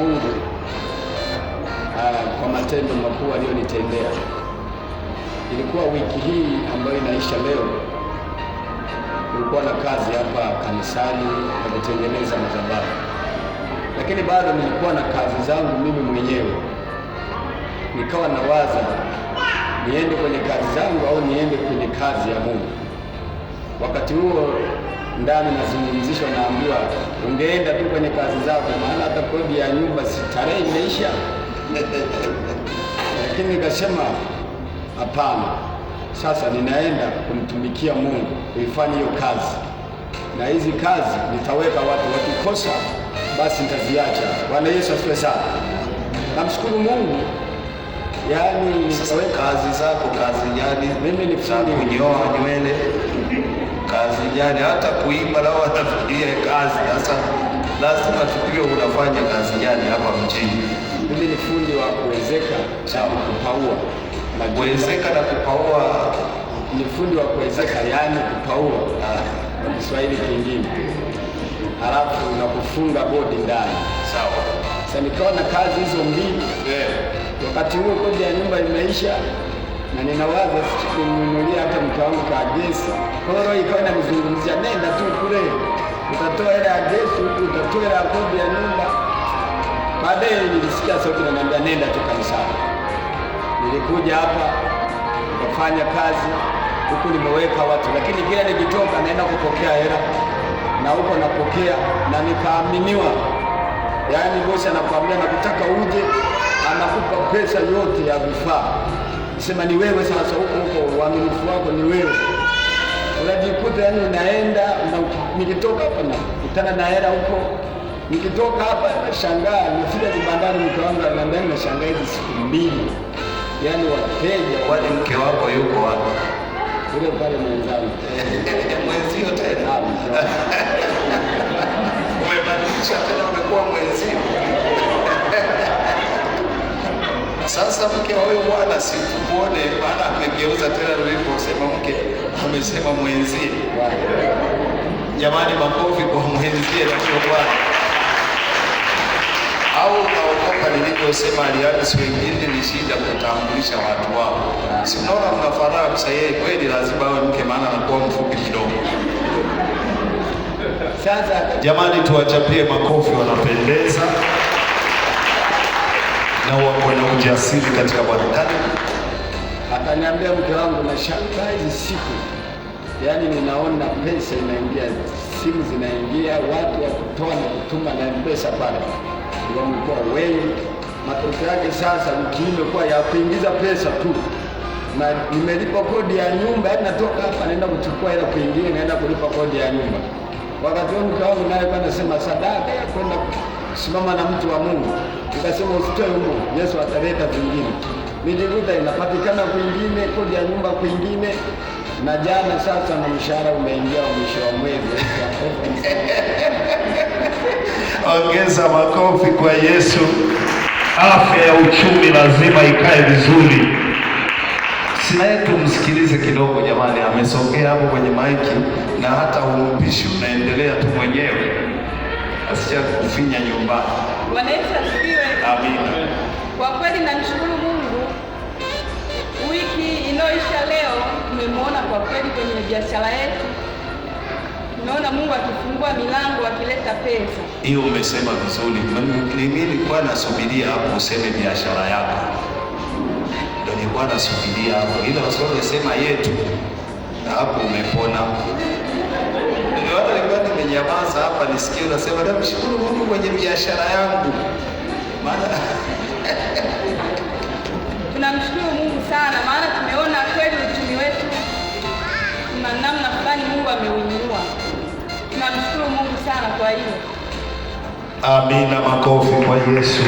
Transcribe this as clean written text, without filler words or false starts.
Mungu kwa matendo makuu aliyonitendea. Ilikuwa wiki hii ambayo inaisha leo, nilikuwa na kazi hapa kanisani ya kutengeneza madhabahu, lakini bado nilikuwa na kazi zangu mimi mwenyewe. Nikawa nawaza niende kwenye kazi zangu au niende kwenye kazi ya Mungu. Wakati huo ndani nazungumzishwa, naambiwa ungeenda tu kwenye kazi zako, maana hata kodi ya nyumba si tarehe imeisha. Lakini nikasema hapana, sasa ninaenda kumtumikia Mungu, kuifanya hiyo kazi, na hizi kazi nitaweka watu, wakikosa basi nitaziacha. Bwana Yesu asifiwe sana. Namshukuru Mungu. Yaani nitaweka kazi zako, kazi gani? Mimi ni fundi kunyoa nywele, kazi gani? Hata kuimba nao watafikiria kazi. Sasa lazima tujue unafanya kazi gani hapa mjini. Mimi ni fundi wa kuwezeka na kupaua. Kuwezeka na kupaua, ni fundi wa kuwezeka, yani kupaua kwa Kiswahili kingine, halafu na kufunga bodi ndani. Sawa. Sasa nikawa na kazi hizo mbili. Wakati huo kodi ya nyumba imeisha, na ninawaza kumnunulia hata mke wangu ka gesi. Kwa hiyo ikawa inanizungumzia, nenda tu kule, utatoa hela ya gesi huku, utatoa hela ya kodi ya nyumba. Baadaye nilisikia sauti inaniambia nenda tu kanisani. Nilikuja hapa nikafanya kazi huku, nimeweka watu, lakini kila nikitoka naenda kupokea hela na huko napokea, na nikaaminiwa. Yaani bosi anakuambia nakutaka uje, anakupa pesa yote ya vifaa. Sema ni wewe sasa, huko uaminifu wako ni wewe. Unajikuta yani unaenda nikitoka hapa nakutana na hela huko, nikitoka hapa nashangaa. Nifika kibandani, mke wangu ananiambia nashangaa hizi siku mbili, yani wateja. Kwani mke wako yuko wapi? Yule pale mwenzangu. Mwenzio tena? Umebadilisha tena, umekuwa mwenzio. Sasa mke wa huyo bwana situmuone, maana amegeuza tena. Uliposema mke amesema mwenzie. Jamani, makofi kwa mwenzie na huyo bwana. Au naokopa niliposema Alliance wengine ni shida kutambulisha watu wao. Si unaona mnafahamu sasa, yeye kweli lazima awe mke, maana anakuwa mfupi kidogo. Sasa jamani, tuwachapie makofi, wanapendeza na wako na ujasiri katika Bwana. Akaniambia mke wangu, nashangaa hizi siku, yaani ninaona pesa inaingia, simu zinaingia, watu wa kutoa na kutuma na pesa pale ndio mkoa wewe. Matokeo yake sasa wiki imekuwa ya kuingiza pesa tu, na nimelipa kodi ya nyumba, yaani natoka hapa naenda kuchukua hela kwingine, naenda kulipa kodi ya nyumba. Wakati huo mke wangu naye anasema sadaka ya kwenda kusimama na mtu wa Mungu. Nikasema usitoe huko, Yesu ataleta vingine. Nilikuta inapatikana kwingine, kodi ya nyumba kwingine, na jana sasa na mshahara umeingia mwisho wa mwezi. Ongeza makofi kwa Yesu. Afya ya uchumi lazima ikae vizuri. Sinaye tumsikilize kidogo jamani, amesogea hapo kwenye maiki, na hata umpishi unaendelea tu mwenyewe, asija kufinya nyumbani. Bwana Yesu asifiwe. Amina. Kwa kweli namshukuru Mungu, wiki inayoisha leo tumemwona kwa kweli kwenye biashara yetu. Tunaona Mungu akifungua milango, akileta pesa. Hiyo umesema vizuri. Mimi nilikuwa nasubiria hapo useme biashara yako. Ndio nilikuwa nasubiria hapo. Ila usisema yetu. Na hapo umepona. Ndio nilikuwa nimenyamaza hapa nisikie unasema namshukuru Mungu kwenye biashara yangu. Maana tunamshukuru Mungu sana, maana tumeona kweli uchumi wetu na namna fulani Mungu ameuinua. Tunamshukuru Mungu sana kwa hiyo. Amina, makofi kwa Yesu.